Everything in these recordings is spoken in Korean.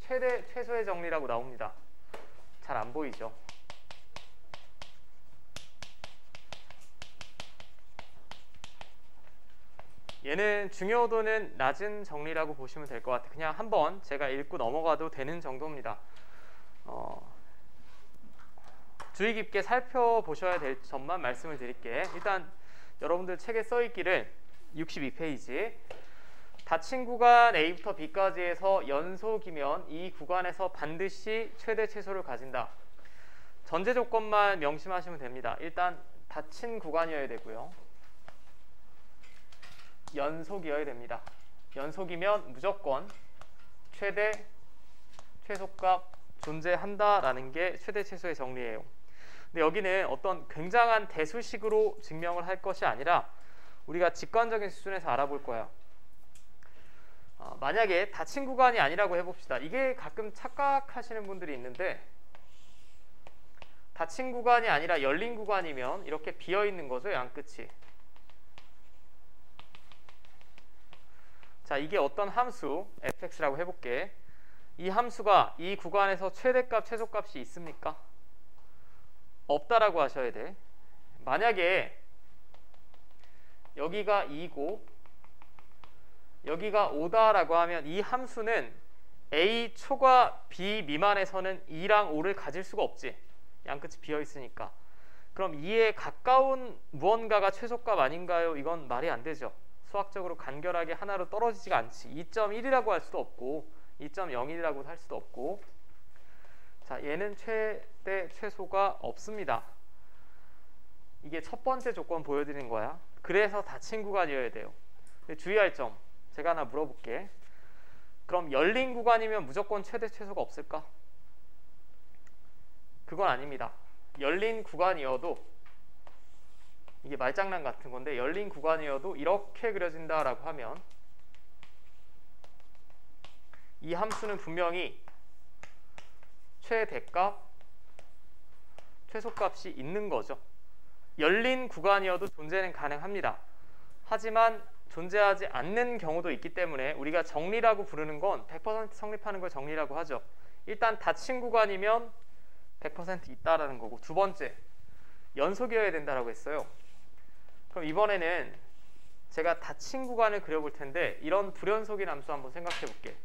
최대 최소의 정리라고 나옵니다. 잘 안 보이죠? 얘는 중요도는 낮은 정리라고 보시면 될 것 같아요. 그냥 한번 제가 읽고 넘어가도 되는 정도입니다. 주의 깊게 살펴보셔야 될 점만 말씀을 드릴게요. 일단 여러분들 책에 써있기를 62페이지 닫힌 구간 A부터 B까지에서 연속이면 이 구간에서 반드시 최대 최소를 가진다. 전제 조건만 명심하시면 됩니다. 일단 닫힌 구간이어야 되고요. 연속이어야 됩니다. 연속이면 무조건 최대 최소값 존재한다라는 게 최대 최소의 정리예요. 근데 여기는 어떤 굉장한 대수식으로 증명을 할 것이 아니라 우리가 직관적인 수준에서 알아볼 거야. 만약에 닫힌 구간이 아니라고 해봅시다. 이게 가끔 착각하시는 분들이 있는데 닫힌 구간이 아니라 열린 구간이면 이렇게 비어있는 거죠. 양끝이. 자, 이게 어떤 함수 fx라고 해볼게. 이 함수가 이 구간에서 최대값, 최소값이 있습니까? 없다라고 하셔야 돼. 만약에 여기가 2고 여기가 5다라고 하면 이 함수는 a 초과 b 미만에서는 2랑 5를 가질 수가 없지. 양끝이 비어 있으니까. 그럼 2에 가까운 무언가가 최소값 아닌가요? 이건 말이 안 되죠. 수학적으로 간결하게 하나로 떨어지지가 않지. 2.1이라고 할 수도 없고 2.01이라고 할 수도 없고. 자, 얘는 최대 최소가 없습니다. 이게 첫 번째 조건 보여드리는 거야. 그래서 닫힌 구간이어야 돼요. 근데 주의할 점 제가 하나 물어볼게. 그럼 열린 구간이면 무조건 최대 최소가 없을까? 그건 아닙니다. 열린 구간이어도 이게 말장난 같은 건데 열린 구간이어도 이렇게 그려진다라고 하면 이 함수는 분명히 최대값, 최소값이 있는 거죠. 열린 구간이어도 존재는 가능합니다. 하지만 존재하지 않는 경우도 있기 때문에 우리가 정리라고 부르는 건 100% 성립하는 걸 정리라고 하죠. 일단 닫힌 구간이면 100% 있다라는 거고, 두 번째 연속이어야 된다라고 했어요. 그럼 이번에는 제가 닫힌 구간을 그려볼 텐데 이런 불연속인 함수 한번 생각해 볼게.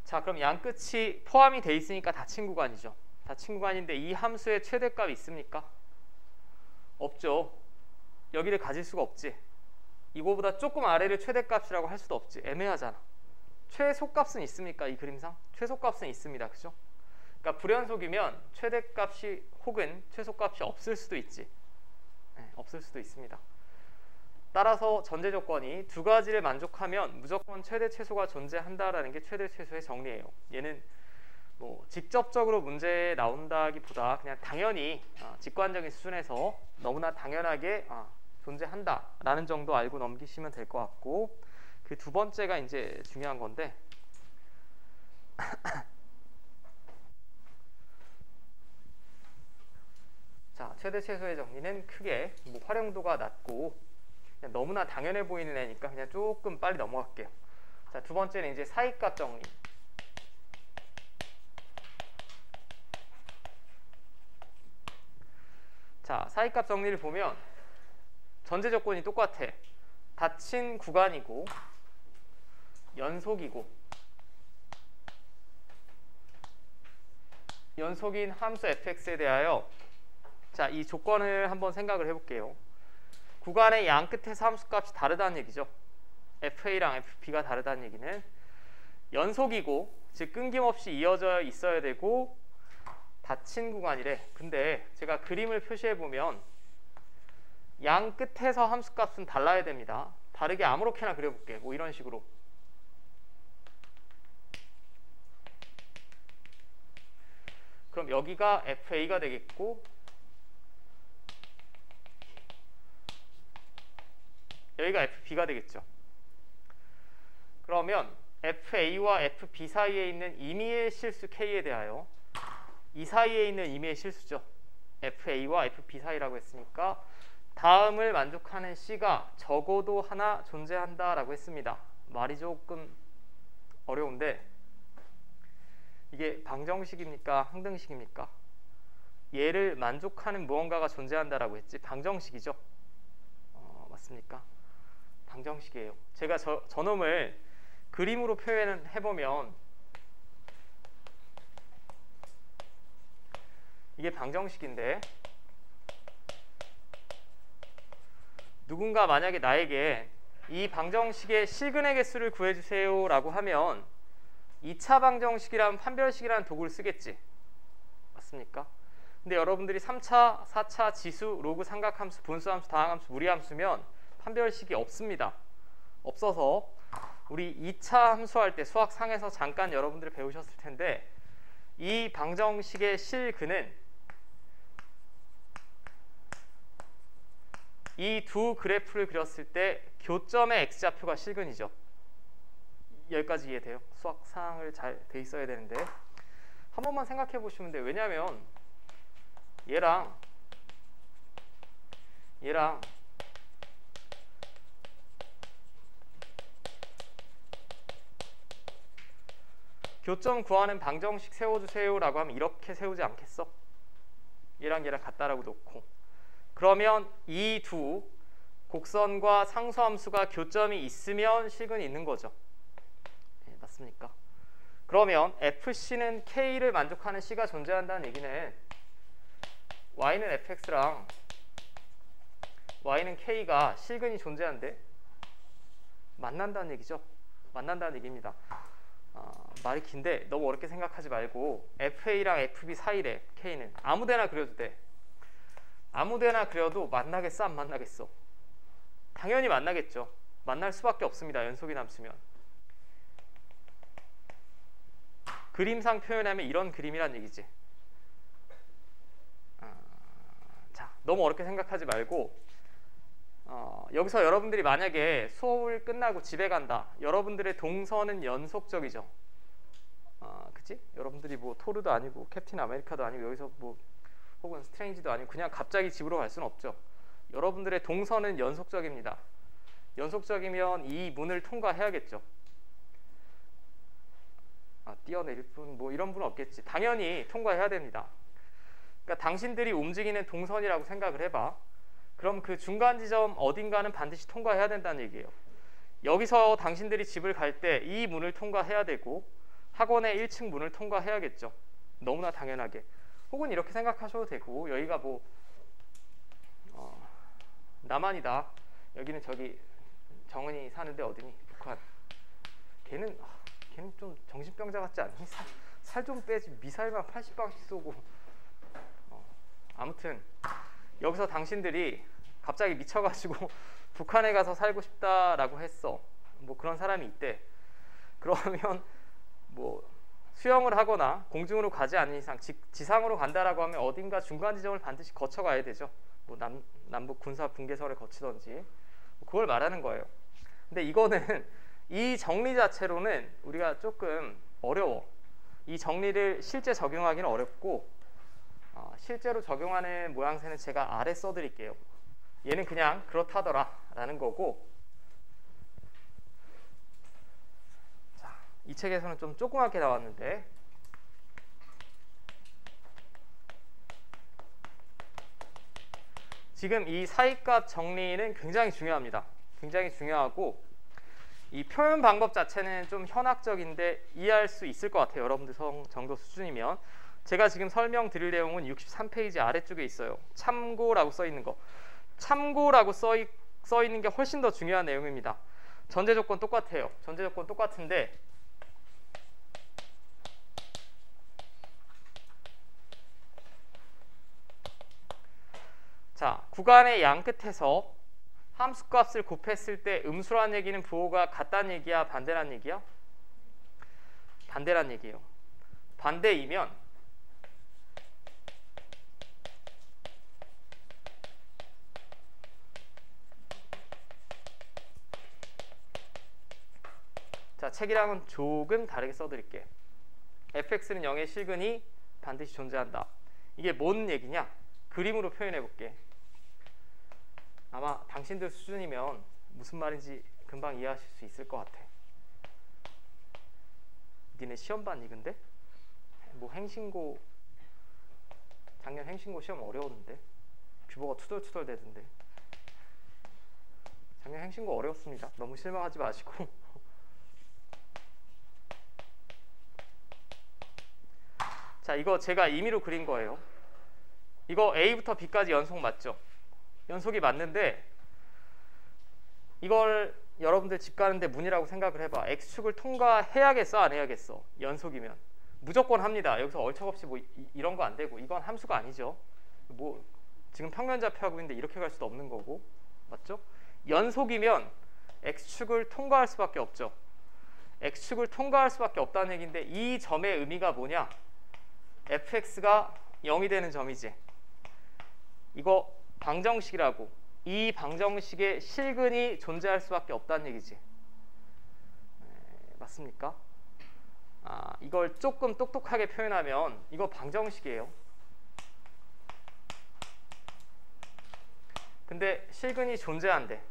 자, 그럼 양끝이 포함이 돼 있으니까 닫힌 구간이죠. 닫힌 구간인데 이 함수의 최대값이 있습니까? 없죠. 여기를 가질 수가 없지. 이거보다 조금 아래를 최대값이라고 할 수도 없지. 애매하잖아. 최소값은 있습니까? 이 그림상? 최소값은 있습니다. 그죠? 그러니까 불연속이면 최대값이 혹은 최소값이 없을 수도 있지. 네, 없을 수도 있습니다. 따라서 전제 조건이 두 가지를 만족하면 무조건 최대 최소가 존재한다라는 게 최대 최소의 정리예요. 얘는 뭐 직접적으로 문제에 나온다기보다 그냥 당연히 직관적인 수준에서 너무나 당연하게 존재한다라는 정도 알고 넘기시면 될 것 같고, 그 두 번째가 이제 중요한 건데 자, 최대 최소의 정리는 크게 뭐 활용도가 낮고 그냥 너무나 당연해 보이는 애니까 그냥 조금 빨리 넘어갈게요. 자, 두 번째는 이제 사이값 정리. 자, 사이값 정리를 보면 전제 조건이 똑같아. 닫힌 구간이고 연속이고 연속인 함수 fx에 대하여 자, 이 조건을 한번 생각을 해볼게요. 구간의 양 끝에서 함수값이 다르다는 얘기죠. fa랑 fb가 다르다는 얘기는 연속이고 즉 끊김없이 이어져 있어야 되고 닫힌 구간이래. 근데 제가 그림을 표시해 보면 양 끝에서 함수값은 달라야 됩니다. 다르게 아무렇게나 그려볼게. 뭐 이런 식으로. 그럼 여기가 fa가 되겠고 여기가 fb가 되겠죠. 그러면 fa와 fb 사이에 있는 임의의 실수 k에 대하여 이 사이에 있는 임의의 실수죠. FA와 FB 사이라고 했으니까 다음을 만족하는 C가 적어도 하나 존재한다라고 했습니다. 말이 조금 어려운데 이게 방정식입니까? 항등식입니까? 얘를 만족하는 무언가가 존재한다라고 했지 방정식이죠. 맞습니까? 방정식이에요. 제가 저놈을 그림으로 표현해보면 이게 방정식인데 누군가 만약에 나에게 이 방정식의 실근의 개수를 구해주세요 라고 하면 2차 방정식이라는 판별식이라는 도구를 쓰겠지. 맞습니까? 근데 여러분들이 3차, 4차 지수, 로그 삼각함수, 분수함수, 다항함수, 무리함수면 판별식이 없습니다. 없어서 우리 2차 함수할 때 수학상에서 잠깐 여러분들이 배우셨을 텐데 이 방정식의 실근은 이 두 그래프를 그렸을 때 교점의 x좌표가 실근이죠. 여기까지 이해돼요? 수학상을 잘 돼 있어야 되는데 한 번만 생각해 보시면 돼요. 왜냐하면 얘랑 교점 구하는 방정식 세워주세요 라고 하면 이렇게 세우지 않겠어? 얘랑 같다라고 놓고 그러면 이 두 곡선과 상수함수가 교점이 있으면 실근이 있는 거죠. 네, 맞습니까? 그러면 FC는 K를 만족하는 C가 존재한다는 얘기는 Y는 fx랑 Y는 K가 실근이 존재한데 만난다는 얘기죠. 만난다는 얘기입니다. 말이 긴데 너무 어렵게 생각하지 말고 FA랑 FB 사이래. K는 아무데나 그려도 돼. 아무데나 그려도 만나겠어 안 만나겠어? 당연히 만나겠죠. 만날 수밖에 없습니다. 연속이 남수면. 그림상 표현하면 이런 그림이란 얘기지. 자, 너무 어렵게 생각하지 말고 여기서 여러분들이 만약에 수업을 끝나고 집에 간다. 여러분들의 동선은 연속적이죠. 그치? 여러분들이 뭐 토르도 아니고 캡틴 아메리카도 아니고 여기서 뭐 혹은 스트레인지도 아니고 그냥 갑자기 집으로 갈 수는 없죠. 여러분들의 동선은 연속적입니다. 연속적이면 이 문을 통과해야겠죠. 뛰어내릴 분 뭐 이런 분은 없겠지. 당연히 통과해야 됩니다. 그러니까 당신들이 움직이는 동선이라고 생각을 해봐. 그럼 그 중간 지점 어딘가는 반드시 통과해야 된다는 얘기예요. 여기서 당신들이 집을 갈 때 이 문을 통과해야 되고 학원의 1층 문을 통과해야겠죠. 너무나 당연하게. 혹은 이렇게 생각하셔도 되고 여기가 뭐 남한이다. 여기는 저기 정은이 사는데 어디니? 북한. 걔는 좀 정신병자 같지 않니? 살 좀 빼지. 미사일만 80방씩 쏘고. 아무튼 여기서 당신들이 갑자기 미쳐가지고 북한에 가서 살고 싶다라고 했어. 뭐 그런 사람이 있대. 그러면 뭐 수영을 하거나 공중으로 가지 않는 이상 지상으로 간다라고 하면 어딘가 중간 지점을 반드시 거쳐가야 되죠. 뭐 남북 군사 분계선을 거치던지 그걸 말하는 거예요. 근데 이거는 이 정리 자체로는 우리가 조금 어려워. 이 정리를 실제 적용하기는 어렵고 실제로 적용하는 모양새는 제가 아래 써드릴게요. 얘는 그냥 그렇다더라 라는 거고 자, 이 책에서는 좀 조그맣게 나왔는데 지금 이 사이값 정리는 굉장히 중요합니다. 굉장히 중요하고 이 표현 방법 자체는 좀 현학적인데 이해할 수 있을 것 같아요. 여러분들 정도 수준이면. 제가 지금 설명드릴 내용은 63페이지 아래쪽에 있어요. 참고라고 써 있는 거. 참고라고 써 있는 게 훨씬 더 중요한 내용입니다. 전제 조건 똑같아요. 전제 조건 똑같은데 자, 구간의 양 끝에서 함수값을 곱했을 때 음수란 얘기는 부호가 같다는 얘기야? 반대란 얘기야? 반대란 얘기예요. 반대이면 자, 책이랑은 조금 다르게 써드릴게. fx는 0의 실근이 반드시 존재한다. 이게 뭔 얘기냐? 그림으로 표현해 볼게. 아마 당신들 수준이면 무슨 말인지 금방 이해하실 수 있을 것 같아. 니네 시험반 이근데? 뭐 행신고, 작년 행신고 시험 어려웠는데 규보가 투덜투덜 대던데. 작년 행신고 어려웠습니다. 너무 실망하지 마시고. 자, 이거 제가 임의로 그린 거예요. 이거 A부터 B까지 연속 맞죠? 연속이 맞는데 이걸 여러분들 집 가는데 문이라고 생각을 해봐. X축을 통과해야겠어? 안 해야겠어? 연속이면 무조건 합니다. 여기서 얼척없이 뭐 이런 거 안 되고. 이건 함수가 아니죠. 뭐 지금 평면좌표하고 있는데 이렇게 갈 수도 없는 거고. 맞죠? 연속이면 X축을 통과할 수밖에 없죠. X축을 통과할 수밖에 없다는 얘기인데 이 점의 의미가 뭐냐? fx가 0이 되는 점이지. 이거 방정식이라고. 이 방정식의 실근이 존재할 수밖에 없다는 얘기지. 맞습니까? 이걸 조금 똑똑하게 표현하면 이거 방정식이에요. 근데 실근이 존재한대.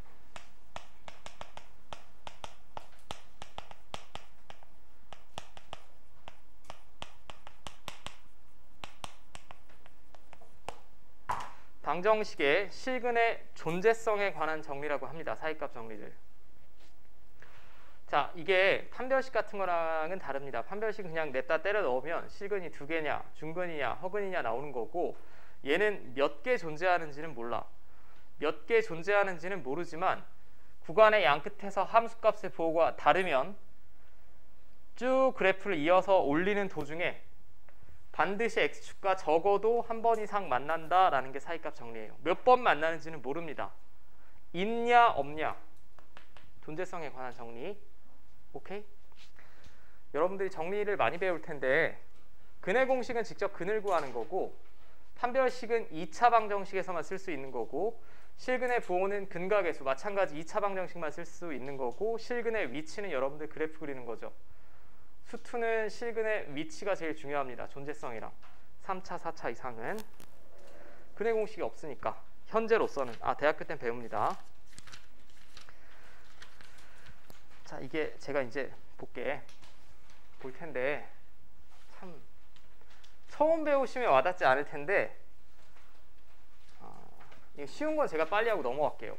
방정식의 실근의 존재성에 관한 정리라고 합니다. 사이값 정리를. 자, 이게 판별식 같은 거랑은 다릅니다. 판별식 그냥 냈다 때려 넣으면 실근이 2개냐, 중근이냐, 허근이냐 나오는 거고, 얘는 몇 개 존재하는지는 몰라. 몇 개 존재하는지는 모르지만 구간의 양 끝에서 함수값의 부호가 다르면 쭉 그래프를 이어서 올리는 도중에 반드시 X축과 적어도 한 번 이상 만난다라는 게 사이값 정리예요. 몇 번 만나는지는 모릅니다. 있냐 없냐, 존재성에 관한 정리. 오케이? 여러분들이 정리를 많이 배울 텐데 근의 공식은 직접 근을 구하는 거고, 판별식은 2차 방정식에서만 쓸 수 있는 거고, 실근의 부호는 근과 계수 마찬가지 2차 방정식만 쓸 수 있는 거고, 실근의 위치는 여러분들 그래프 그리는 거죠. 수투는 실근의 위치가 제일 중요합니다. 존재성이랑. 3차, 4차 이상은 근의 공식이 없으니까 현재로서는 대학교 땐 배웁니다. 자, 이게 제가 이제 볼 텐데 참 처음 배우시면 와닿지 않을 텐데 이게 쉬운 건 제가 빨리 하고 넘어갈게요.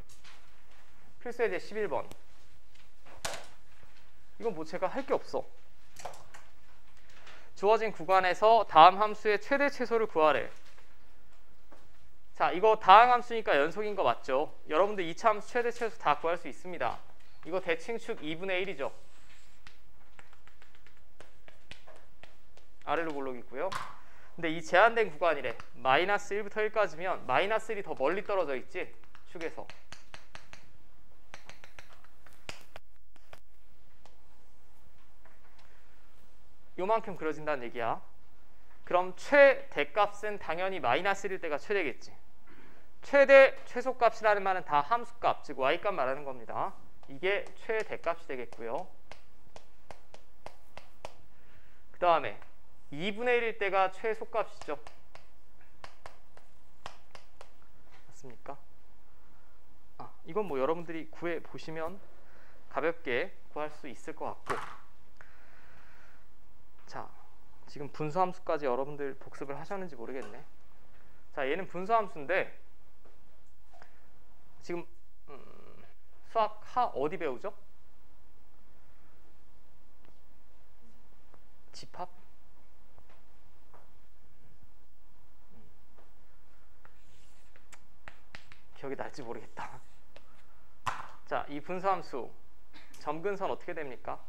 필수예제 11번. 이건 뭐 제가 할 게 없어. 주어진 구간에서 다음 함수의 최대 최소를 구하래. 자, 이거 다항 함수니까 연속인 거 맞죠? 여러분들 2차 함수 최대 최소 다 구할 수 있습니다. 이거 대칭축 2분의 1이죠. 아래로 볼록 있고요. 근데 이 제한된 구간이래. 마이너스 1부터 1까지면 마이너스 1이 더 멀리 떨어져 있지? 축에서. 요만큼 그려진다는 얘기야. 그럼 최대값은 당연히 마이너스 1일 때가 최대겠지. 최대 최소값이라는 말은 다 함수값, 즉 y값 말하는 겁니다. 이게 최대값이 되겠고요. 그 다음에 2분의 1일 때가 최소값이죠. 맞습니까? 이건 뭐 여러분들이 구해 보시면 가볍게 구할 수 있을 것 같고. 자, 지금 분수함수까지 여러분들 복습을 하셨는지 모르겠네. 자, 얘는 분수함수인데 지금 수학 하 어디 배우죠? 집합? 기억이 날지 모르겠다. 자, 이 분수함수 점근선 어떻게 됩니까?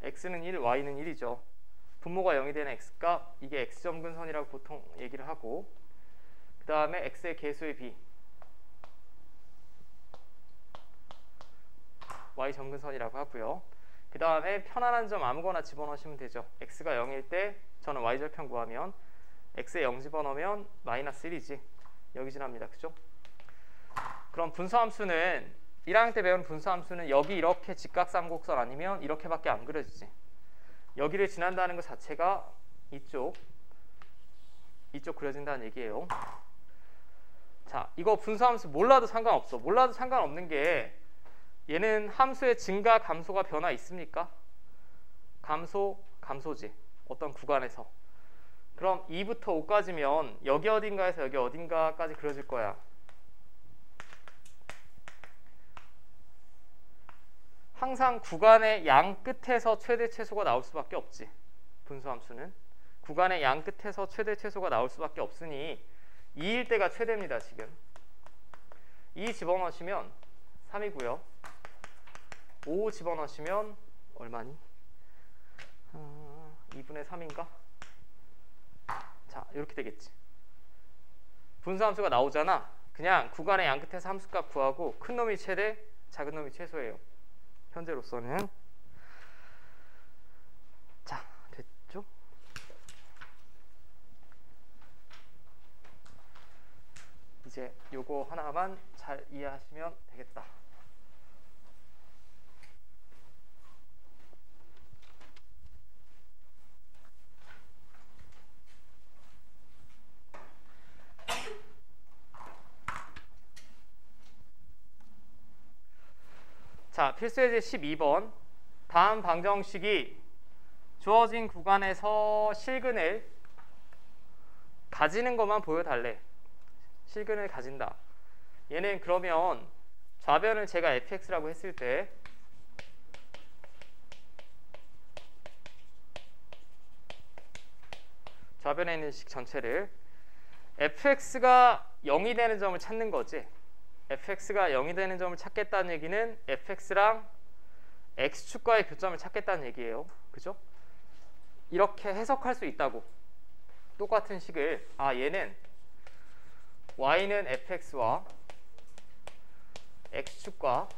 x는 1, y는 1이죠. 분모가 0이 되는 x값, 이게 x점근선이라고 보통 얘기를 하고, 그 다음에 x의 개수의 b, y점근선이라고 하고요. 그 다음에 편안한 점 아무거나 집어넣으시면 되죠. x가 0일 때 저는 y절편 구하면 x에 0 집어넣으면 마이너스 1이지. 여기 지납니다. 그죠? 그럼 분수함수는 1학년 때 배운 분수함수는 여기 이렇게 직각삼곡선 아니면 이렇게밖에 안 그려지지. 여기를 지난다는 것 자체가 이쪽 그려진다는 얘기예요. 자, 이거 분수함수 몰라도 상관없어. 몰라도 상관없는 게 얘는 함수의 증가, 감소가 변화 있습니까? 감소지. 어떤 구간에서. 그럼 2부터 5까지면 여기 어딘가에서 여기 어딘가까지 그려질 거야. 항상 구간의 양 끝에서 최대 최소가 나올 수밖에 없지. 분수함수는 구간의 양 끝에서 최대 최소가 나올 수밖에 없으니 2일 때가 최대입니다. 지금 2 집어넣으시면 3이고요 5 집어넣으시면 얼마니? 2분의 3인가? 자, 이렇게 되겠지. 분수함수가 나오잖아. 그냥 구간의 양 끝에서 함수값 구하고 큰 놈이 최대, 작은 놈이 최소예요. 현재로서는. 자, 됐죠? 이제 요거 하나만 잘 이해하시면 되겠다. 자, 필수예제 12번. 다음 방정식이 주어진 구간에서 실근을 가지는 것만 보여달래. 실근을 가진다. 얘는 그러면 좌변을 제가 fx라고 했을 때 좌변에 있는 식 전체를 fx가 0이 되는 점을 찾는 거지. fx가 0이 되는 점을 찾겠다는 얘기는 fx랑 x축과의 교점을 찾겠다는 얘기예요. 그죠? 이렇게 해석할 수 있다고. 똑같은 식을 얘는 y는 fx와 x축과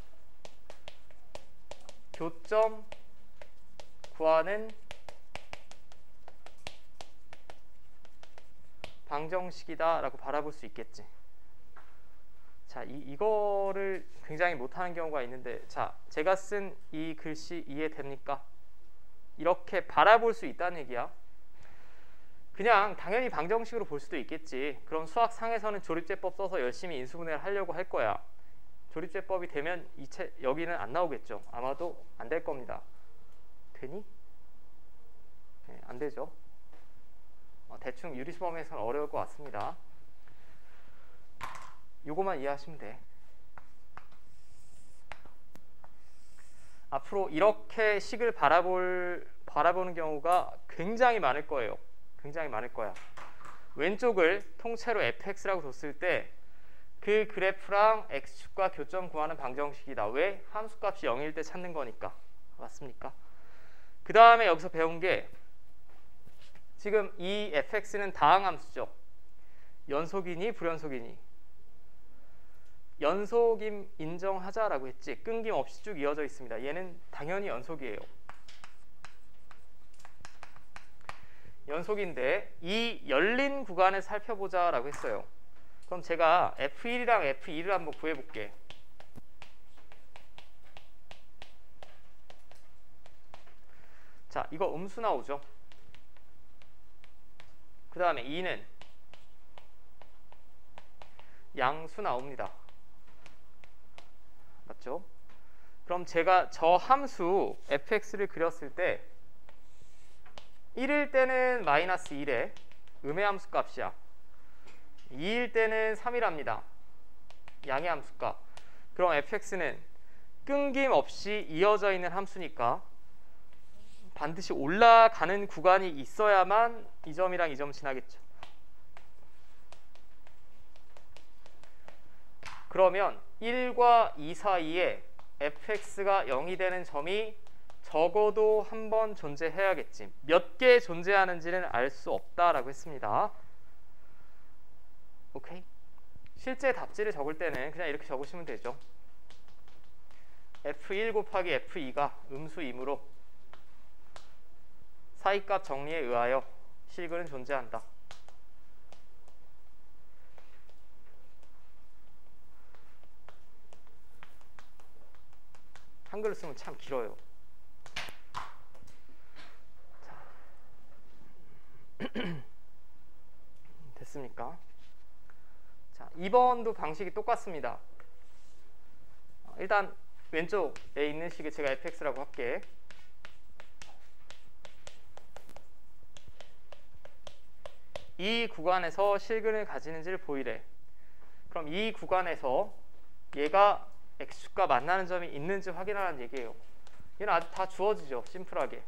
교점 구하는 방정식이다 라고 바라볼 수 있겠지. 자, 이거를 굉장히 못하는 경우가 있는데, 자, 제가 쓴 이 글씨 이해됩니까? 이렇게 바라볼 수 있다는 얘기야. 그냥 당연히 방정식으로 볼 수도 있겠지. 그럼 수학상에서는 조립제법 써서 열심히 인수분해를 하려고 할 거야. 조립제법이 되면 여기는 안 나오겠죠. 아마도 안 될 겁니다. 되니? 네, 안 되죠. 대충 유리수범에서는 어려울 것 같습니다. 요거만 이해하시면 돼. 앞으로 이렇게 식을 바라보는 경우가 굉장히 많을 거예요. 굉장히 많을 거야. 왼쪽을 통째로 fx라고 뒀을 때 그 그래프랑 x축과 교점 구하는 방정식이다. 왜? 함수값이 0일 때 찾는 거니까. 맞습니까? 그 다음에 여기서 배운 게 지금 이 fx는 다항함수죠. 연속이니 불연속이니? 연속임 인정하자라고 했지. 끊김없이 쭉 이어져 있습니다. 얘는 당연히 연속이에요. 연속인데 이 열린 구간을 살펴보자라고 했어요. 그럼 제가 F1이랑 F2를 한번 구해볼게. 자, 이거 음수 나오죠. 그 다음에 2는 양수 나옵니다. 맞죠? 그럼 제가 저 함수 fx를 그렸을 때 1일 때는 마이너스 1에 음의 함수 값이야. 2일 때는 3이랍니다. 양의 함수 값. 그럼 fx는 끊김없이 이어져 있는 함수니까 반드시 올라가는 구간이 있어야만 이 점이랑 이 점 지나겠죠. 그러면 1과 2 사이에 fx가 0이 되는 점이 적어도 한 번 존재해야겠지. 몇 개 존재하는지는 알 수 없다라고 했습니다. 오케이? 실제 답지를 적을 때는 그냥 이렇게 적으시면 되죠. f1 곱하기 f2가 음수이므로 사이값 정리에 의하여 실근은 존재한다. 한글로 쓰면 참 길어요. 됐습니까? 자, 2번도 방식이 똑같습니다. 일단 왼쪽에 있는 식을 제가 fx라고 할게. 이 구간에서 실근을 가지는지를 보이래. 그럼 이 구간에서 얘가 x축과 만나는 점이 있는지 확인하라는 얘기예요. 얘는 아주 다 주어지죠. 심플하게.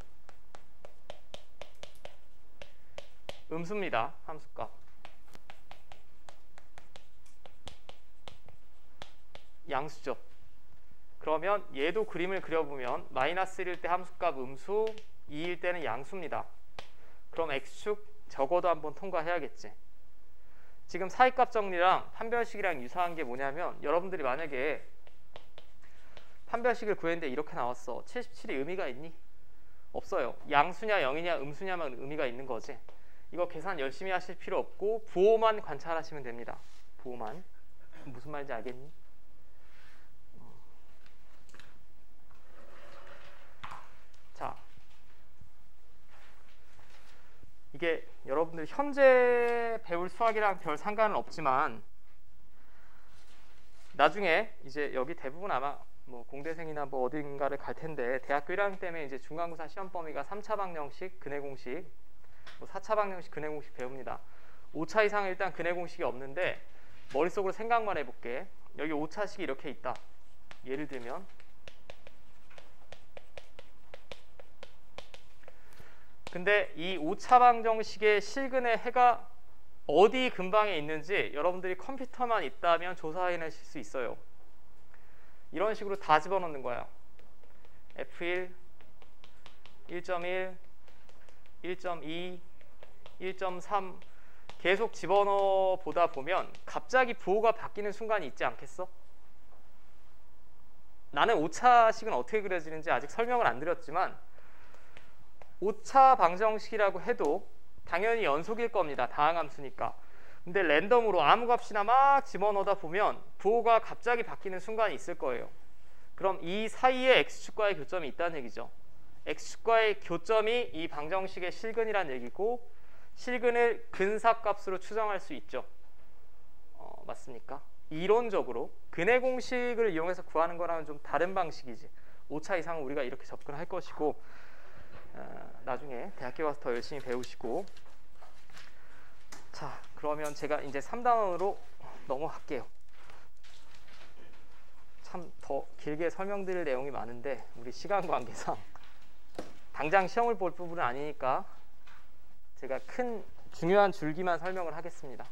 음수입니다. 함수값. 양수죠. 그러면 얘도 그림을 그려보면 마이너스 1일 때 함수값 음수, 2일 때는 양수입니다. 그럼 x축 적어도 한번 통과해야겠지. 지금 사이값 정리랑 판별식이랑 유사한 게 뭐냐면 여러분들이 만약에 판별식을 구했는데 이렇게 나왔어. 77이 의미가 있니? 없어요. 양수냐 0이냐 음수냐만 의미가 있는 거지. 이거 계산 열심히 하실 필요 없고 부호만 관찰하시면 됩니다. 부호만. 무슨 말인지 알겠니? 자, 이게 여러분들 현재 배울 수학이랑 별 상관은 없지만 나중에 이제 여기 대부분 아마 뭐 공대생이나 뭐 어딘가를 갈 텐데 대학교 1학년 때문에 이제 중간고사 시험 범위가 3차 방정식, 근해 공식, 뭐 4차 방정식, 근해 공식 배웁니다. 5차 이상은 일단 근해 공식이 없는데 머릿속으로 생각만 해볼게. 여기 5차식이 이렇게 있다. 예를 들면 근데 이 5차 방정식의 실근의 해가 어디 근방에 있는지 여러분들이 컴퓨터만 있다면 조사해내실 수 있어요. 이런 식으로 다 집어넣는 거야. F1, 1.1, 1.2, 1.3 계속 집어넣어 보다 보면 갑자기 부호가 바뀌는 순간이 있지 않겠어? 나는 5차식은 어떻게 그려지는지 아직 설명을 안 드렸지만 5차 방정식이라고 해도 당연히 연속일 겁니다. 다항함수니까. 근데 랜덤으로 아무 값이나 막 집어넣다 보면 부호가 갑자기 바뀌는 순간이 있을 거예요. 그럼 이 사이에 x축과의 교점이 있다는 얘기죠. x축과의 교점이 이 방정식의 실근이란 얘기고 실근을 근사값으로 추정할 수 있죠. 맞습니까? 이론적으로 근해 공식을 이용해서 구하는 거랑은 좀 다른 방식이지. 5차 이상은 우리가 이렇게 접근할 것이고 나중에 대학교 가서 더 열심히 배우시고. 자, 그러면 제가 이제 3단원으로 넘어갈게요. 참 더 길게 설명드릴 내용이 많은데 우리 시간 관계상 당장 시험을 볼 부분은 아니니까 제가 큰 중요한 줄기만 설명을 하겠습니다.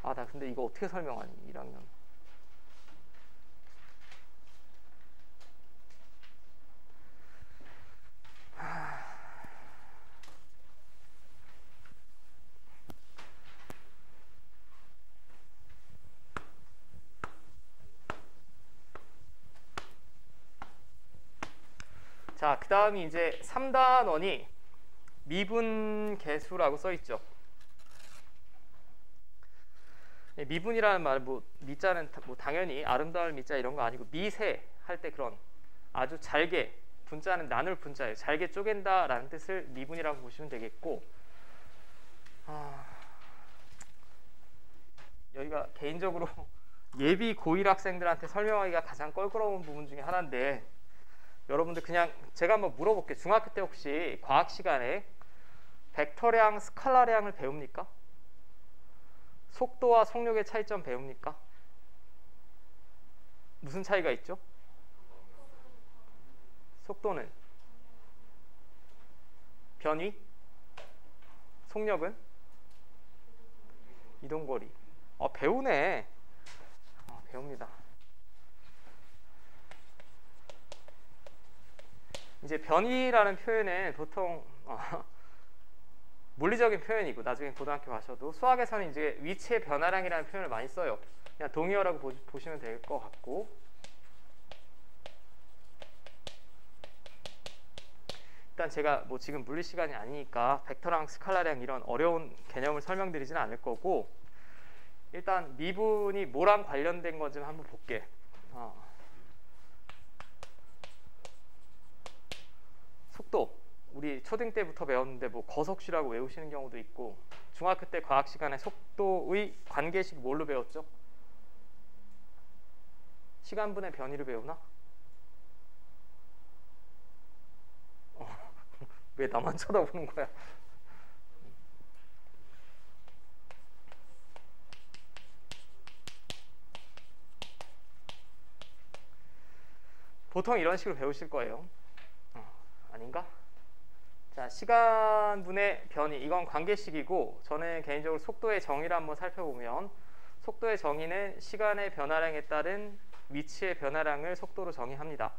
아, 나 근데 이거 어떻게 설명하니? 1학년. 자, 그 다음이 이제 3단원이 미분계수라고 써있죠. 미분이라는 말, 뭐 미자는 뭐 당연히 아름다울 미자 이런 거 아니고 미세 할 때 그런 아주 잘게, 분자는 나눌 분자예요. 잘게 쪼갠다라는 뜻을 미분이라고 보시면 되겠고, 여기가 개인적으로 예비 고1 학생들한테 설명하기가 가장 껄끄러운 부분 중에 하나인데 여러분들 그냥 제가 한번 물어볼게요. 중학교 때 혹시 과학 시간에 벡터량, 스칼라량을 배웁니까? 속도와 속력의 차이점 배웁니까? 무슨 차이가 있죠? 속도는 변위, 속력은 이동거리. 배우네. 배웁니다. 이제 변위라는 표현은 보통 물리적인 표현이고 나중에 고등학교 가셔도 수학에서는 이제 위치의 변화량이라는 표현을 많이 써요. 그냥 동의어라고 보시면 될 것 같고, 일단 제가 뭐 지금 물리 시간이 아니니까 벡터랑 스칼라량 이런 어려운 개념을 설명드리지는 않을 거고, 일단 미분이 뭐랑 관련된 건지 한번 볼게. 속도 우리 초등 때부터 배웠는데 뭐 거석시라고 외우시는 경우도 있고, 중학교 때 과학 시간에 속도의 관계식 뭘로 배웠죠? 시간분의 변이를 배우나? 왜 나만 쳐다보는 거야? 보통 이런 식으로 배우실 거예요. 아닌가? 자, 시간분의 변이, 이건 관계식이고, 저는 개인적으로 속도의 정의를 한번 살펴보면, 속도의 정의는 시간의 변화량에 따른 위치의 변화량을 속도로 정의합니다.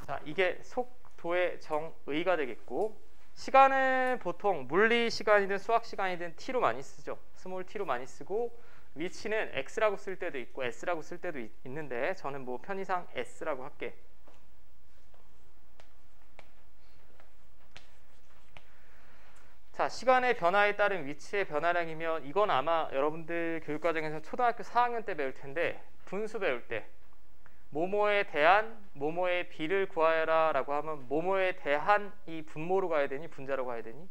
자, 이게 속도의 정의가 되겠고, 시간은 보통 물리 시간이든 수학 시간이든 t로 많이 쓰죠. 스몰 t로 많이 쓰고, 위치는 x라고 쓸 때도 있고 s라고 쓸 때도 있는데, 저는 뭐 편의상 s라고 할게. 자, 시간의 변화에 따른 위치의 변화량이면, 이건 아마 여러분들 교육과정에서 초등학교 4학년 때 배울 텐데, 분수 배울 때 모모에 대한 모모의 비를 구하여라 라고 하면, 모모에 대한 이 분모로 가야 되니 분자로 가야 되니?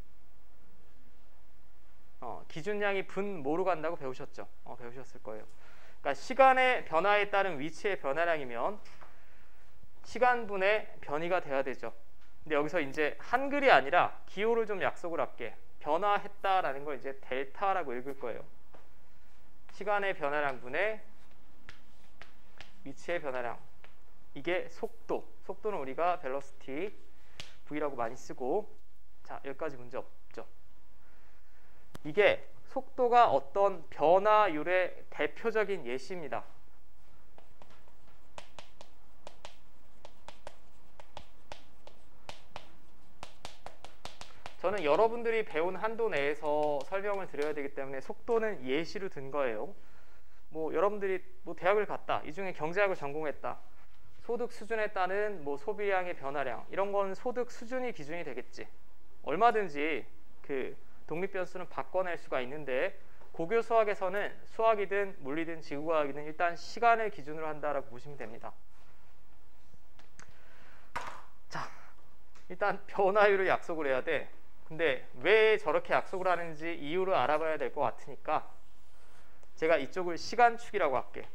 기준량이 분모로 간다고 배우셨죠? 배우셨을 거예요. 그러니까 시간의 변화에 따른 위치의 변화량이면 시간분의 변이가 돼야 되죠. 근데 여기서 이제 한글이 아니라 기호를 좀 약속을 할게. 변화했다라는 걸 이제 델타라고 읽을 거예요. 시간의 변화량분의 위치의 변화량. 이게 속도. 속도는 우리가 velocity V라고 많이 쓰고, 자, 여기까지 문제 없죠. 이게 속도가 어떤 변화율의 대표적인 예시입니다. 저는 여러분들이 배운 한도 내에서 설명을 드려야 되기 때문에 속도는 예시로 든 거예요. 뭐 여러분들이 뭐 대학을 갔다, 이 중에 경제학을 전공했다, 소득 수준에 따른 뭐 소비량의 변화량, 이런 건 소득 수준이 기준이 되겠지. 얼마든지 그 독립변수는 바꿔낼 수가 있는데, 고교 수학에서는 수학이든 물리든 지구과학이든 일단 시간을 기준으로 한다라고 보시면 됩니다. 자, 일단 변화율을 약속을 해야 돼. 근데 왜 저렇게 약속을 하는지 이유를 알아봐야 될 것 같으니까 제가 이쪽을 시간축이라고 할게.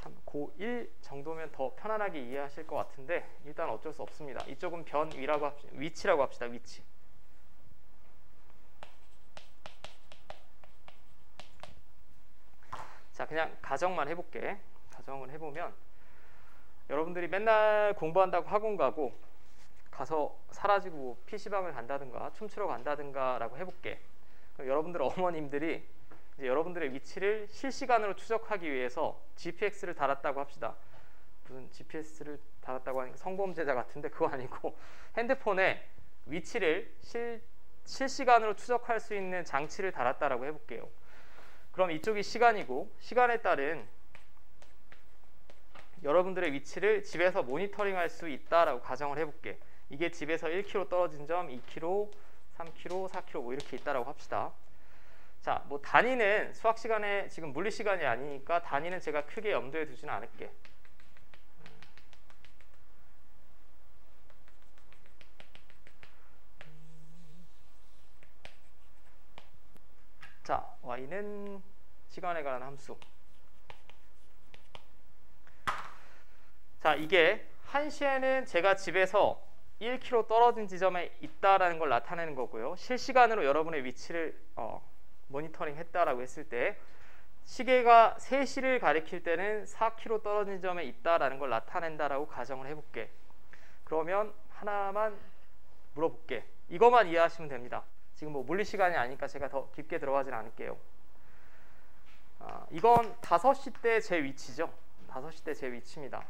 참 고1 정도면 더 편안하게 이해하실 것 같은데, 일단 어쩔 수 없습니다. 이쪽은 변위라고 합시다. 위치라고 합시다. 위치. 자, 그냥 가정만 해볼게. 가정을 해보면, 여러분들이 맨날 공부한다고 학원 가서 사라지고 뭐 PC방을 간다든가 춤추러 간다든가 라고 해볼게. 그럼 여러분들 어머님들이 이제 여러분들의 위치를 실시간으로 추적하기 위해서 GPX를 달았다고 합시다. 무슨 GPS를 달았다고 하니까 성범죄자 같은데, 그거 아니고 핸드폰에 위치를 실시간으로 추적할 수 있는 장치를 달았다라고 해볼게요. 그럼 이쪽이 시간이고, 시간에 따른 여러분들의 위치를 집에서 모니터링할 수 있다라고 가정을 해볼게. 이게 집에서 1km 떨어진 점, 2km, 3km, 4km 뭐 이렇게 있다라고 합시다. 자, 뭐 단위는 수학 시간에, 지금 물리 시간이 아니니까 단위는 제가 크게 염두에 두지는 않을게. 자, y는 시간에 관한 함수. 자, 이게 1시에는 제가 집에서 1km 떨어진 지점에 있다라는 걸 나타내는 거고요. 실시간으로 여러분의 위치를 모니터링 했다라고 했을 때, 시계가 3시를 가리킬 때는 4km 떨어진 지점에 있다라는 걸 나타낸다라고 가정을 해볼게. 그러면 하나만 물어볼게. 이것만 이해하시면 됩니다. 지금 뭐 물리 시간이 아니니까 제가 더 깊게 들어가진 않을게요. 이건 5시 때 제 위치죠. 5시 때 제 위치입니다.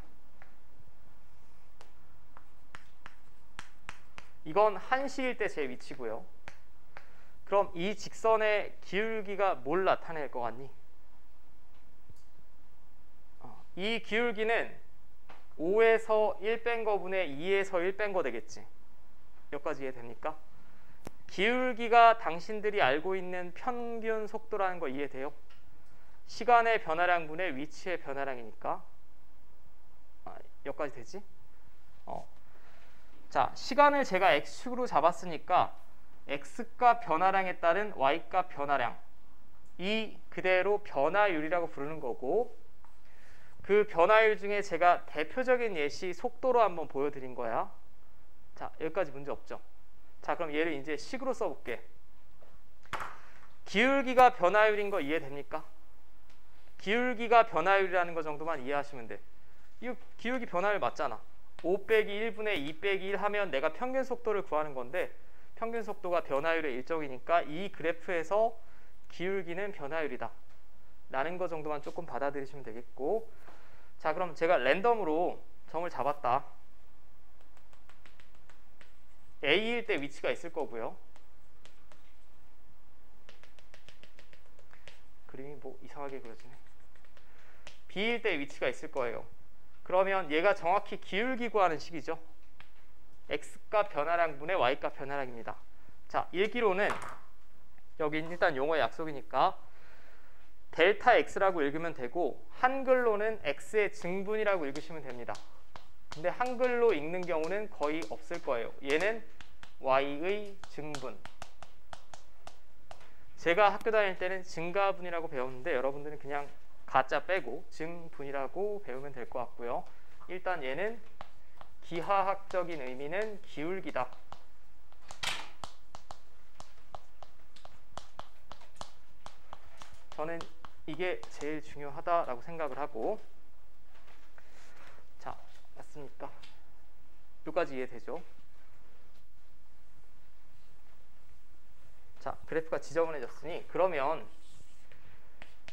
이건 1시일 때 제 위치고요. 그럼 이 직선의 기울기가 뭘 나타낼 것 같니? 이 기울기는 5에서 1 뺀 거분의 2에서 1 뺀 거 되겠지. 여기까지 이해됩니까? 기울기가 당신들이 알고 있는 평균 속도라는 거 이해돼요? 시간의 변화량분의 위치의 변화량이니까. 여기까지 되지? 자, 시간을 제가 x축으로 잡았으니까 x값 변화량에 따른 y값 변화량, 이 그대로 변화율이라고 부르는 거고, 그 변화율 중에 제가 대표적인 예시 속도로 한번 보여드린 거야. 자, 여기까지 문제 없죠? 자, 그럼 얘를 이제 식으로 써볼게. 기울기가 변화율인 거 이해됩니까? 기울기가 변화율이라는 거 정도만 이해하시면 돼. 이거 기울기 변화율 맞잖아. 5 빼기 1분의 2 빼기 1 하면 내가 평균 속도를 구하는 건데, 평균 속도가 변화율의 일정이니까 이 그래프에서 기울기는 변화율이다 라는 거 정도만 조금 받아들이시면 되겠고, 자, 그럼 제가 랜덤으로 점을 잡았다. A일 때 위치가 있을 거고요. 그림이 뭐 이상하게 그려지네. B일 때 위치가 있을 거예요. 그러면 얘가 정확히 기울기 구하는 식이죠. x값 변화량분의 y값 변화량입니다. 자, 읽기로는 여기 일단 용어의 약속이니까 델타 x라고 읽으면 되고, 한글로는 x의 증분이라고 읽으시면 됩니다. 근데 한글로 읽는 경우는 거의 없을 거예요. 얘는 y의 증분. 제가 학교 다닐 때는 증가분이라고 배웠는데 여러분들은 그냥 가짜 빼고 증분이라고 배우면 될 것 같고요. 일단 얘는 기하학적인 의미는 기울기다. 저는 이게 제일 중요하다라고 생각을 하고, 자, 맞습니까? 여기까지 이해되죠? 자, 그래프가 지저분해졌으니 그러면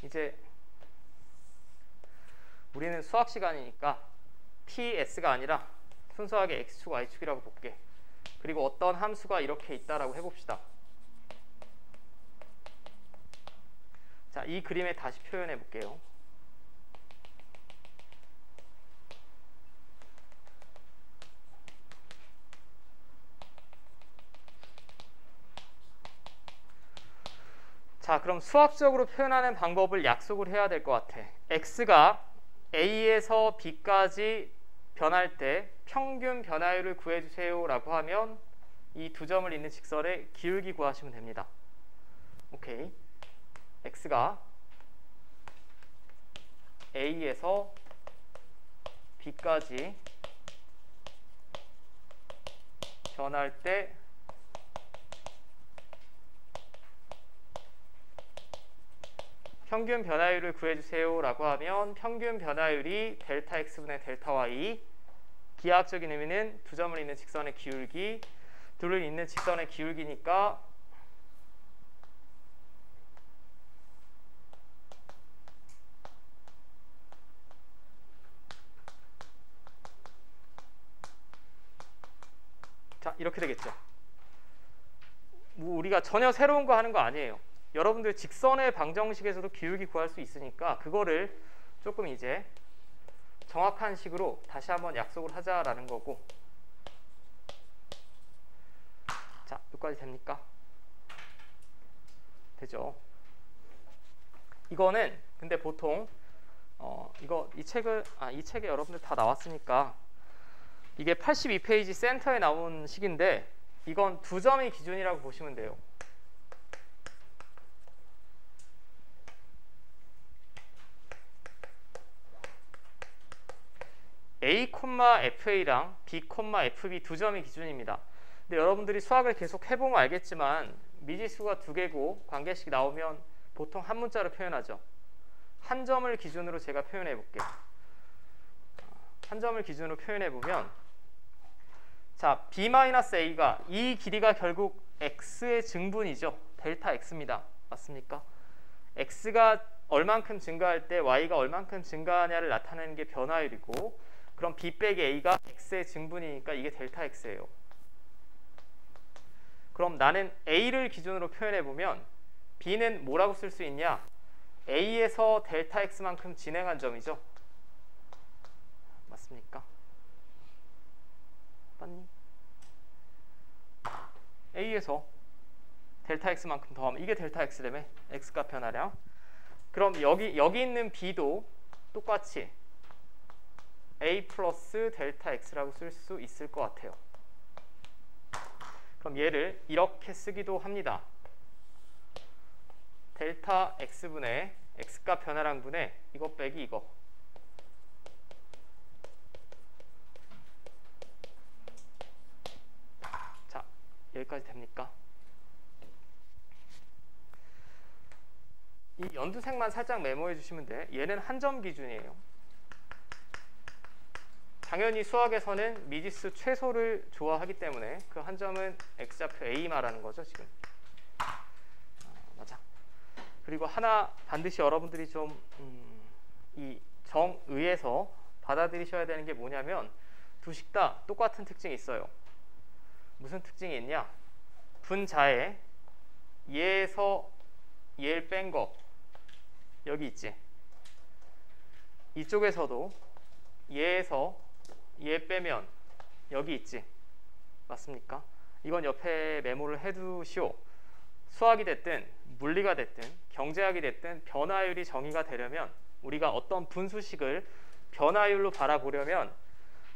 이제 우리는 수학 시간이니까 PS가 아니라 순수하게 X축, Y축이라고 볼게. 그리고 어떤 함수가 이렇게 있다라고 해봅시다. 자, 이 그림에 다시 표현해 볼게요. 자, 그럼 수학적으로 표현하는 방법을 약속을 해야 될 것 같아. X가 A에서 B까지 변할 때 평균 변화율을 구해주세요 라고 하면 이 두 점을 잇는 직선의 기울기 구하시면 됩니다. 오케이. X가 A에서 B까지 변할 때 평균 변화율을 구해주세요 라고 하면 평균 변화율이 델타 X분의 델타 Y, 기하학적인 의미는 두 점을 잇는 직선의 기울기, 둘을 잇는 직선의 기울기니까 자, 이렇게 되겠죠. 뭐 우리가 전혀 새로운 거 하는 거 아니에요. 여러분들 직선의 방정식에서도 기울기 구할 수 있으니까 그거를 조금 이제 정확한 식으로 다시 한번 약속을 하자라는 거고. 자, 여기까지 됩니까? 되죠? 이거는 근데 보통 이 책에 여러분들 다 나왔으니까 이게 82페이지 센터에 나온 식인데 이건 두 점이 기준이라고 보시면 돼요. A, FA랑 B, FB 두 점이 기준입니다. 근데 여러분들이 수학을 계속 해보면 알겠지만 미지수가 두 개고 관계식 나오면 보통 한 문자로 표현하죠. 한 점을 기준으로 제가 표현해 볼게요. 한 점을 기준으로 표현해 보면, 자, B-A가 이 길이가 결국 X의 증분이죠. 델타 X입니다. 맞습니까? X가 얼만큼 증가할 때 Y가 얼만큼 증가하냐를 나타내는 게 변화율이고, 그럼 B 빼기 A가 X의 증분이니까 이게 델타 X예요. 그럼 나는 A를 기준으로 표현해 보면 B는 뭐라고 쓸 수 있냐? A에서 델타 X만큼 진행한 점이죠. 맞습니까? A에서 델타 X만큼 더하면 이게 델타 X라며 X값 변화량. 그럼 여기 있는 B도 똑같이 A 플러스 델타 X라고 쓸 수 있을 것 같아요. 그럼 얘를 이렇게 쓰기도 합니다. 델타 X분의 X값 변화량분의 이거 빼기 이거. 자, 여기까지 됩니까? 이 연두색만 살짝 메모해 주시면 돼. 얘는 한 점 기준이에요. 당연히 수학에서는 미지수 최소를 좋아하기 때문에 그 한 점은 X좌표 A 말하는 거죠, 지금. 맞아. 그리고 하나 반드시 여러분들이 좀 이 정의에서 받아들이셔야 되는 게 뭐냐면 두 식 다 똑같은 특징이 있어요. 무슨 특징이 있냐? 분자에 얘에서 얘를 뺀 거 여기 있지. 이쪽에서도 얘에서 얘 빼면 여기 있지. 맞습니까? 이건 옆에 메모를 해두시오. 수학이 됐든 물리가 됐든 경제학이 됐든 변화율이 정의가 되려면 우리가 어떤 분수식을 변화율로 바라보려면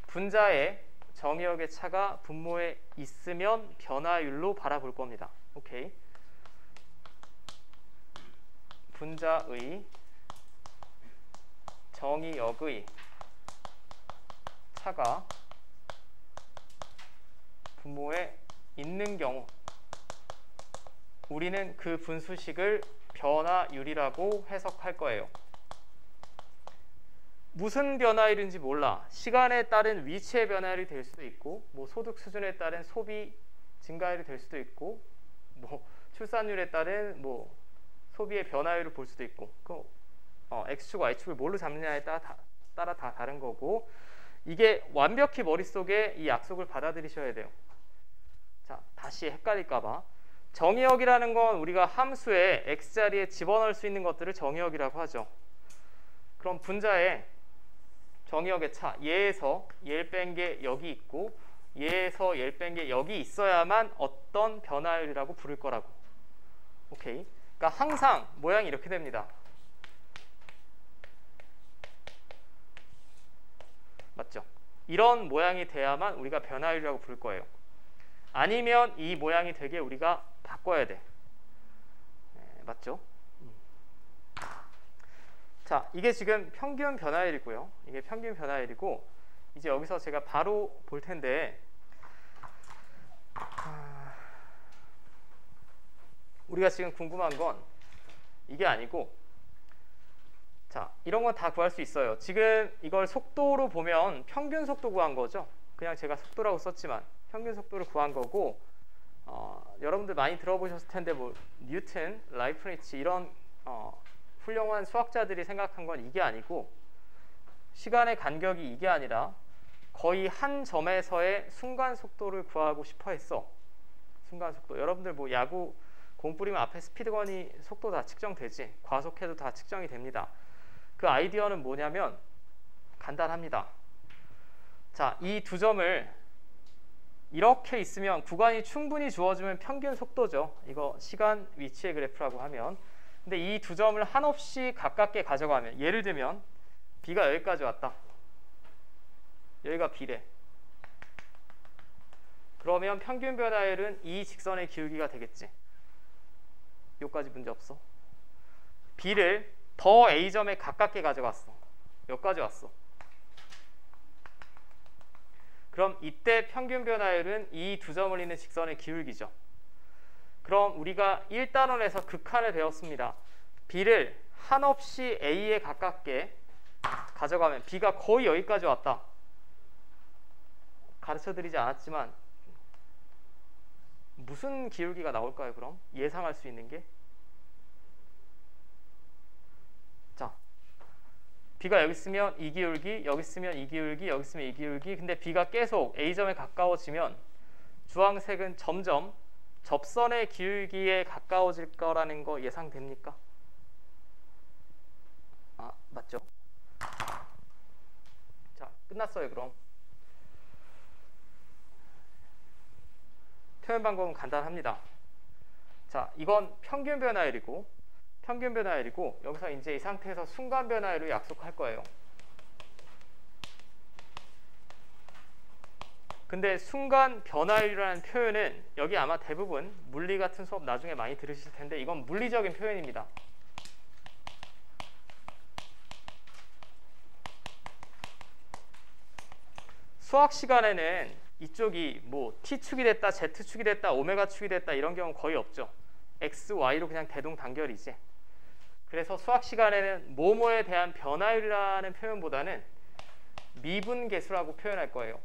분자의 정의역의 차가 분모에 있으면 변화율로 바라볼 겁니다. 오케이. 분자의 정의역의 차가 분모에 있는 경우 우리는 그 분수식을 변화율이라고 해석할 거예요. 무슨 변화율인지 몰라. 시간에 따른 위치의 변화율이 될 수도 있고, 뭐 소득 수준에 따른 소비 증가율이 될 수도 있고, 뭐 출산율에 따른 뭐 소비의 변화율을 볼 수도 있고, 그 X축, Y축을 뭘로 잡느냐에 따라 다 다른 거고, 이게 완벽히 머릿속에 이 약속을 받아들이셔야 돼요. 자, 다시 헷갈릴까봐. 정의역이라는 건 우리가 함수에 X자리에 집어넣을 수 있는 것들을 정의역이라고 하죠. 그럼 분자에 정의역의 차, 얘에서 얘를 뺀 게 여기 있고 얘에서 얘를 뺀 게 여기 있어야만 어떤 변화율이라고 부를 거라고. 오케이. 그러니까 항상 모양이 이렇게 됩니다. 맞죠? 이런 모양이 돼야만 우리가 변화율이라고 부를 거예요. 아니면 이 모양이 되게 우리가 바꿔야 돼. 네, 맞죠? 자, 이게 지금 평균 변화율이고요. 이게 평균 변화율이고, 이제 여기서 제가 바로 볼 텐데, 우리가 지금 궁금한 건 이게 아니고, 자, 이런 건 다 구할 수 있어요. 지금 이걸 속도로 보면 평균 속도 구한 거죠. 그냥 제가 속도라고 썼지만 평균 속도를 구한 거고, 여러분들 많이 들어보셨을 텐데 뭐 뉴턴, 라이프니츠 이런 훌륭한 수학자들이 생각한 건 이게 아니고, 시간의 간격이 이게 아니라 거의 한 점에서의 순간 속도를 구하고 싶어 했어. 순간 속도. 여러분들 뭐 야구 공 뿌리면 앞에 스피드건이 속도 다 측정되지. 과속해도 다 측정이 됩니다. 그 아이디어는 뭐냐면 간단합니다. 자, 이 두 점을 이렇게 있으면 구간이 충분히 주어지면 평균 속도죠. 이거 시간 위치의 그래프라고 하면. 근데 이 두 점을 한없이 가깝게 가져가면, 예를 들면 B가 여기까지 왔다. 여기가 B래. 그러면 평균 변화율은 이 직선의 기울기가 되겠지. 여기까지 문제 없어. B를 더 A점에 가깝게 가져갔어. 여기까지 왔어. 그럼 이때 평균 변화율은 이 두 점을 잇는 직선의 기울기죠. 그럼 우리가 1단원에서 극한을 배웠습니다. B를 한없이 A에 가깝게 가져가면 B가 거의 여기까지 왔다. 가르쳐드리지 않았지만 무슨 기울기가 나올까요? 그럼 예상할 수 있는 게, 자, B가 여기 있으면 이 기울기, 여기 있으면 이 기울기, 여기 있으면 이 기울기. 근데 B가 계속 A점에 가까워지면 주황색은 점점 접선의 기울기에 가까워질 거라는 거 예상됩니까? 아, 맞죠? 자, 끝났어요. 그럼 표현 방법은 간단합니다. 자, 이건 평균 변화율이고 여기서 이제 이 상태에서 순간 변화율을 약속할 거예요. 근데 순간 변화율이라는 표현은 여기 아마 대부분 물리 같은 수업 나중에 많이 들으실 텐데 이건 물리적인 표현입니다. 수학 시간에는 이쪽이 뭐 T축이 됐다, Z축이 됐다, 오메가축이 됐다 이런 경우 거의 없죠. X, Y로 그냥 대동단결이지. 그래서 수학 시간에는 뭐뭐에 대한 변화율이라는 표현보다는 미분계수라고 표현할 거예요.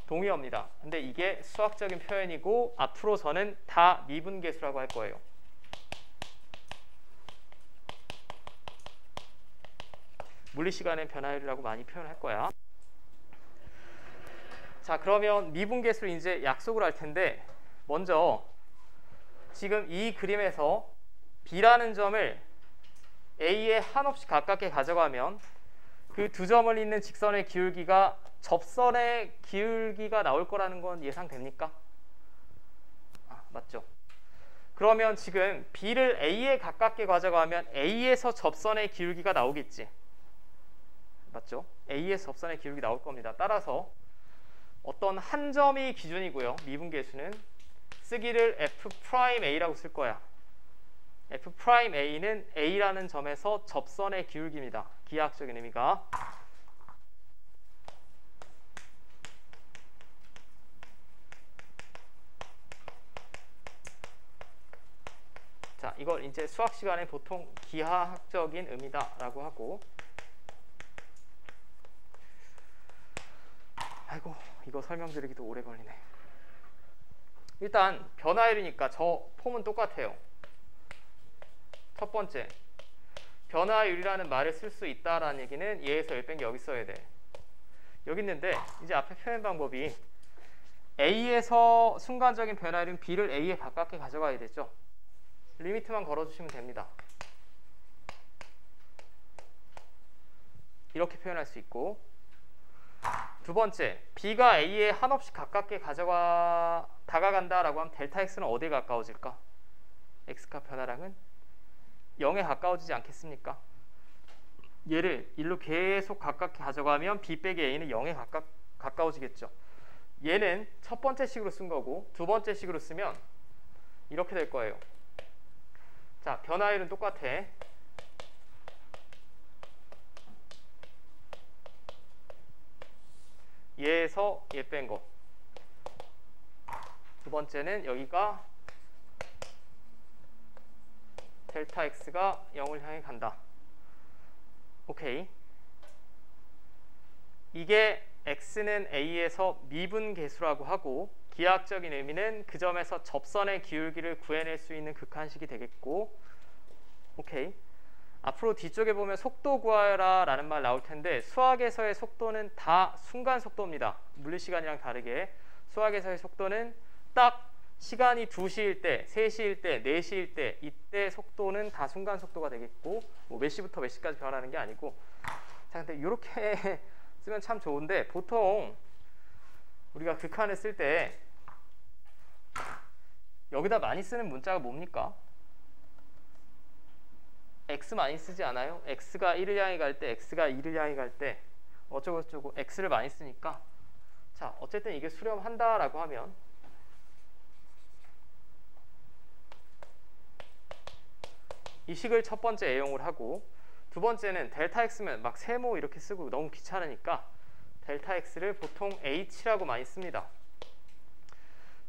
동의어입니다. 근데 이게 수학적인 표현이고 앞으로서는 다 미분계수라고 할 거예요. 물리 시간의 변화율이라고 많이 표현할 거야. 자, 그러면 미분계수를 이제 약속을 할 텐데 먼저 지금 이 그림에서 B라는 점을 A에 한없이 가깝게 가져가면 그 두 점을 잇는 직선의 기울기가 접선의 기울기가 나올 거라는 건 예상됩니까? 맞죠? 그러면 지금 B를 A에 가깝게 가져가면 A에서 접선의 기울기가 나오겠지. 맞죠? A에서 접선의 기울기 나올 겁니다. 따라서 어떤 한 점이 기준이고요. 미분계수는 쓰기를 F'A라고 쓸 거야. F'A는 A라는 점에서 접선의 기울기입니다. 기하학적인 의미가. 자, 이걸 이제 수학 시간에 보통 기하학적인 의미다라고 하고. 아이고, 이거 설명드리기도 오래 걸리네. 일단 변화율이니까 저 폼은 똑같아요. 첫 번째, 변화율이라는 말을 쓸 수 있다라는 얘기는 얘에서 1 뺀 게 여기 써야 돼. 여기 있는데 이제 앞에 표현 방법이 A에서 순간적인 변화율은 B를 A에 가깝게 가져가야 되죠. 리미트만 걸어주시면 됩니다. 이렇게 표현할 수 있고, 두 번째, B가 A에 한없이 가깝게 다가간다라고 하면 델타 X는 어디에 가까워질까? X값 변화량은 0에 가까워지지 않겠습니까? 얘를 1로 계속 가깝게 가져가면 B 빼기 A는 0에 가까워지겠죠. 얘는 첫 번째 식으로 쓴 거고 두 번째 식으로 쓰면 이렇게 될 거예요. 자, 변화율은 똑같아. 얘에서 얘 뺀 거. 두 번째는 여기가 델타 X가 0을 향해 간다. 오케이. 이게 X는 A에서 미분계수라고 하고 기하학적인 의미는 그 점에서 접선의 기울기를 구해낼 수 있는 극한식이 되겠고, 오케이. 앞으로 뒤쪽에 보면 속도 구하라 라는 말 나올 텐데 수학에서의 속도는 다 순간 속도입니다. 물리시간이랑 다르게 수학에서의 속도는 딱 시간이 2시일 때, 3시일 때, 4시일 때 이때 속도는 다 순간 속도가 되겠고, 뭐 몇 시부터 몇 시까지 변하는 게 아니고. 자, 근데 이렇게 쓰면 참 좋은데 보통 우리가 극한을 쓸 때 여기다 많이 쓰는 문자가 뭡니까? X 많이 쓰지 않아요? X가 1을 향해 갈 때, X가 2를 향해 갈 때 어쩌고저쩌고 X를 많이 쓰니까. 자, 어쨌든 이게 수렴한다라고 하면 이 식을 첫 번째 애용을 하고, 두 번째는 델타 X면 막 세모 이렇게 쓰고 너무 귀찮으니까 델타 X를 보통 H라고 많이 씁니다.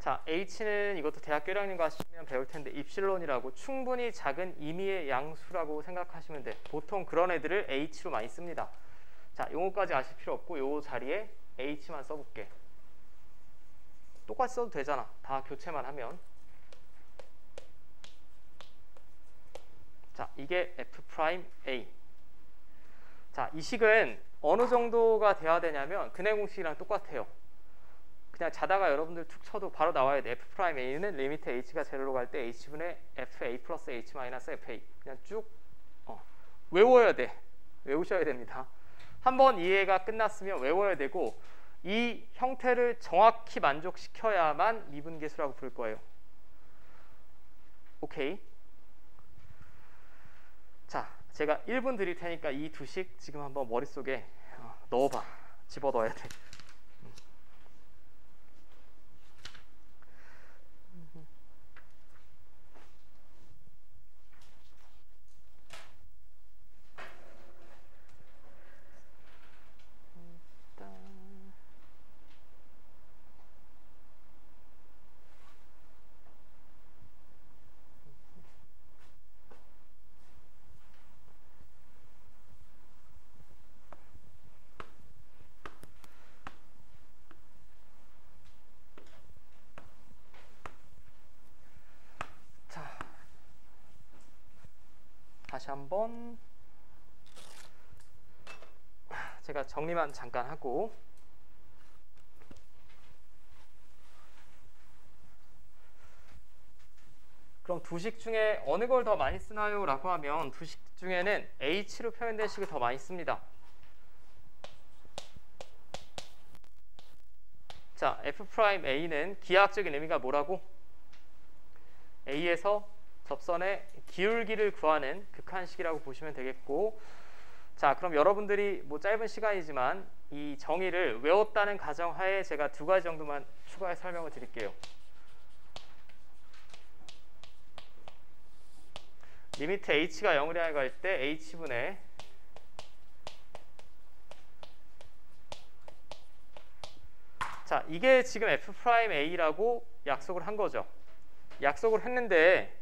자, H는 이것도 대학교 1학년 가시면 배울 텐데 입실론이라고 충분히 작은 임의의 양수라고 생각하시면 돼. 보통 그런 애들을 H로 많이 씁니다. 자, 용어까지 아실 필요 없고 요 자리에 H만 써볼게. 똑같이 써도 되잖아. 다 교체만 하면. 자, 이게 F'A. 자, 이 식은 어느 정도가 돼야 되냐면 근해 공식이랑 똑같아요. 그냥 자다가 여러분들 툭 쳐도 바로 나와야 돼. F'A는 리미트 H가 제로로 갈 때 H분의 FA 플러스 H 마이너스 FA. 그냥 쭉 외워야 돼. 외우셔야 됩니다. 한번 이해가 끝났으면 외워야 되고, 이 형태를 정확히 만족시켜야만 미분계수라고 부를 거예요. 오케이. 자, 제가 1분 드릴 테니까 이 두식 지금 한번 머릿속에 넣어봐. 집어넣어야 돼. 다시 한번 제가 정리만 잠깐 하고, 그럼 두식 중에 어느 걸 더 많이 쓰나요? 라고 하면 두식 중에는 H로 표현된 식을 더 많이 씁니다. 자, F'A는 기하학적인 의미가 뭐라고? A에서 접선의 기울기를 구하는 극한식이라고 보시면 되겠고, 자, 그럼 여러분들이 뭐 짧은 시간이지만 이 정의를 외웠다는 가정하에 제가 2가지 정도만 추가해 설명을 드릴게요. 리미트 h가 0을 향해 갈 때 h분의 자, 이게 지금 F'A라고 약속을 한 거죠. 약속을 했는데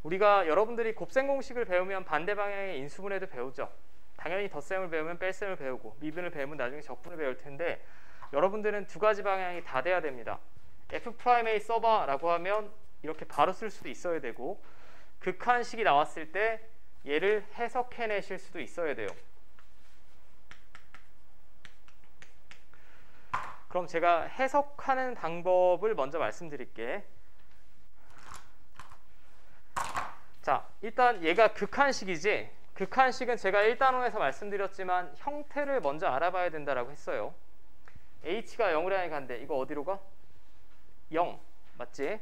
우리가 여러분들이 곱셈 공식을 배우면 반대 방향의 인수분해도 배우죠. 당연히 덧셈을 배우면 뺄셈을 배우고 미분을 배우면 나중에 적분을 배울 텐데 여러분들은 2가지 방향이 다 돼야 됩니다. F'A 써봐 라고 하면 이렇게 바로 쓸 수도 있어야 되고, 극한식이 나왔을 때 얘를 해석해내실 수도 있어야 돼요. 그럼 제가 해석하는 방법을 먼저 말씀드릴게. 자, 일단 얘가 극한식이지, 극한식은 제가 1단원에서 말씀드렸지만 형태를 먼저 알아봐야 된다라고 했어요. h가 0을 향해 간대. 이거 어디로 가? 0 맞지?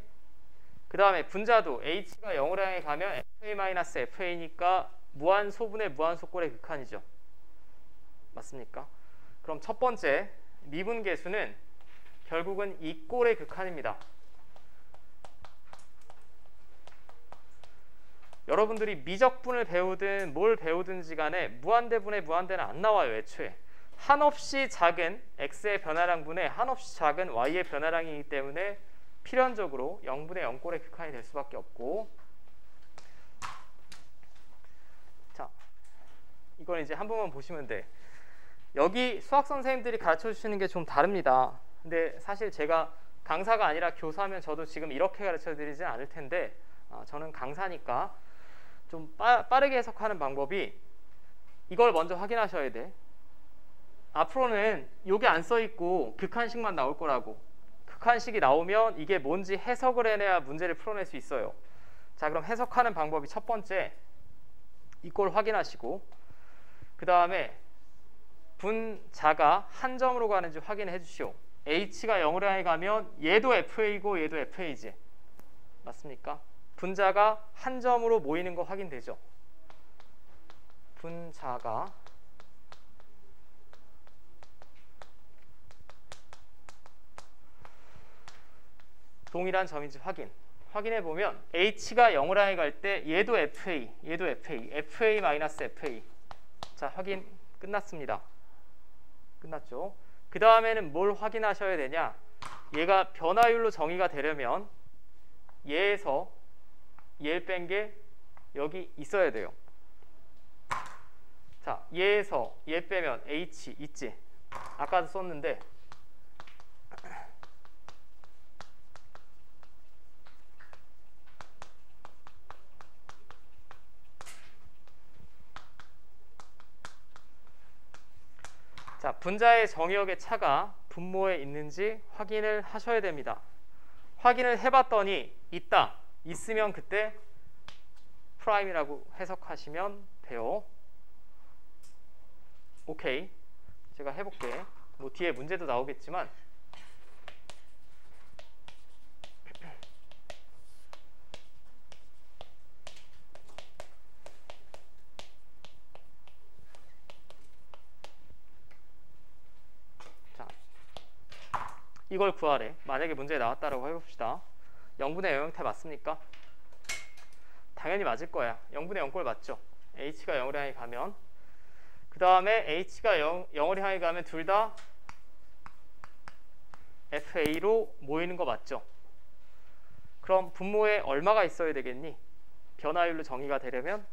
그 다음에 분자도 h가 0을 향해 가면 fa-fa니까 무한소분의 무한소꼴의 극한이죠. 맞습니까? 그럼 첫 번째 미분계수는 결국은 이 꼴의 극한입니다. 여러분들이 미적분을 배우든 뭘 배우든지 간에 무한대분의 무한대는 안 나와요. 애초에 한없이 작은 x의 변화량분의 한없이 작은 y의 변화량이기 때문에 필연적으로 0분의 0꼴의 극한이 될 수밖에 없고, 자, 이건 이제 한 번만 보시면 돼. 여기 수학 선생님들이 가르쳐 주시는 게 좀 다릅니다. 근데 사실 제가 강사가 아니라 교사면 저도 지금 이렇게 가르쳐 드리진 않을 텐데, 저는 강사니까 좀 빠르게 해석하는 방법이, 이걸 먼저 확인하셔야 돼. 앞으로는 요게 안 써 있고 극한식만 나올 거라고. 극한식이 나오면 이게 뭔지 해석을 해내야 문제를 풀어낼 수 있어요. 자, 그럼 해석하는 방법이 첫 번째, 이걸 확인하시고, 그 다음에 분자가 한 점으로 가는지 확인해 주시오. h가 0으로 향해 가면 얘도 fa고 얘도 fa지. 맞습니까? 분자가 한 점으로 모이는 거 확인되죠. 분자가 동일한 점인지 확인해 보면 h가 0을 향해 갈 때 얘도 fa, 얘도 fa, fa-fa. 자, 확인 끝났습니다. 끝났죠? 그 다음에는 뭘 확인하셔야 되냐? 얘가 변화율로 정의가 되려면 얘에서 얘를 뺀 게 여기 있어야 돼요. 자, 얘에서 얘 빼면 h 있지? 아까도 썼는데 자, 분자의 정의역의 차가 분모에 있는지 확인을 하셔야 됩니다. 확인을 해봤더니 있다. 있으면 그때 프라임이라고 해석하시면 돼요. 오케이. 제가 해볼게. 뭐 뒤에 문제도 나오겠지만 자, 이걸 구하래. 만약에 문제에 나왔다라고 해봅시다. 0분의 0형태 맞습니까? 당연히 맞을 거야. 0분의 0꼴 맞죠? h가 0으로 향해 가면 그 다음에 h가 0으로 향해 가면 둘 다 fa로 모이는 거 맞죠? 그럼 분모에 얼마가 있어야 되겠니? 변화율로 정의가 되려면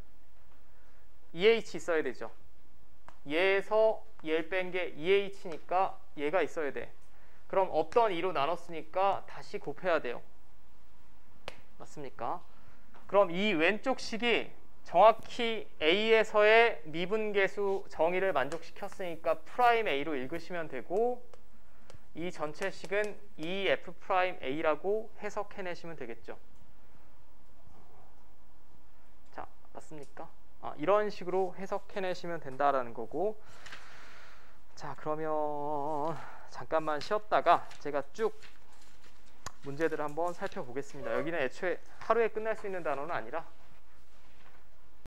2h 있어야 되죠. 얘에서 얘를 뺀 게 2h니까 얘가 있어야 돼. 그럼 없던 2로 나눴으니까 다시 곱해야 돼요. 맞습니까? 그럼 이 왼쪽 식이 정확히 A에서의 미분계수 정의를 만족시켰으니까 프라임 A로 읽으시면 되고 이 전체 식은 EF 프라임 A라고 해석해내시면 되겠죠. 자, 맞습니까? 이런 식으로 해석해내시면 된다라는 거고 자, 그러면 잠깐만 쉬었다가 제가 쭉 문제들을 한번 살펴보겠습니다. 여기는 애초에 하루에 끝날 수 있는 단어는 아니라